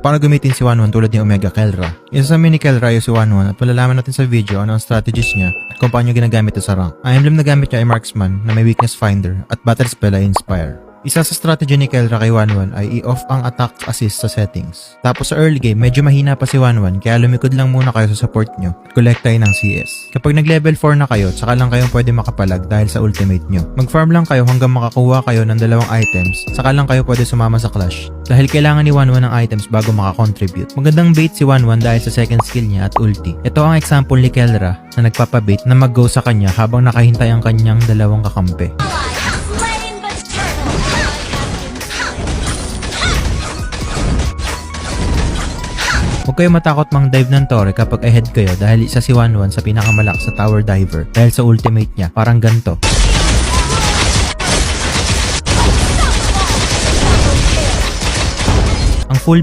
Paano gamitin si 1-1 tulad ni Omega Kelra? Isa sa mini Kelra ay si 1-1 at malalaman natin sa video ano ang strategies niya at kung paano ginagamit ito sa rank. Ang emblem na gamit niya ay Marksman na may Weakness Finder at Battle Spell ay Inspire. Isa sa strategy ni Kelra kay 1-1 ay i-off ang attack assist sa settings. Tapos sa early game, medyo mahina pa si 1-1 kaya lumikod lang muna kayo sa support nyo at kolektahin ng CS. Kapag nag-level 4 na kayo, saka lang kayong pwede makapalag dahil sa ultimate nyo. Mag-farm lang kayo hanggang makakuha kayo ng 2 items, saka lang kayo pwede sumama sa clash. Dahil kailangan ni 1-1 ng items bago makakontribute. Magandang bait si 1-1 dahil sa second skill niya at ulti. Ito ang example ni Kelra na nagpapabait na mag-go sa kanya habang nakahintay ang kanyang 2 kakampi. Huwag kayo matakot mang dive ng tore kapag ahead kayo dahil isa si 1-1 sa pinakamalakas sa tower diver dahil sa ultimate niya, parang ganto. Ang full build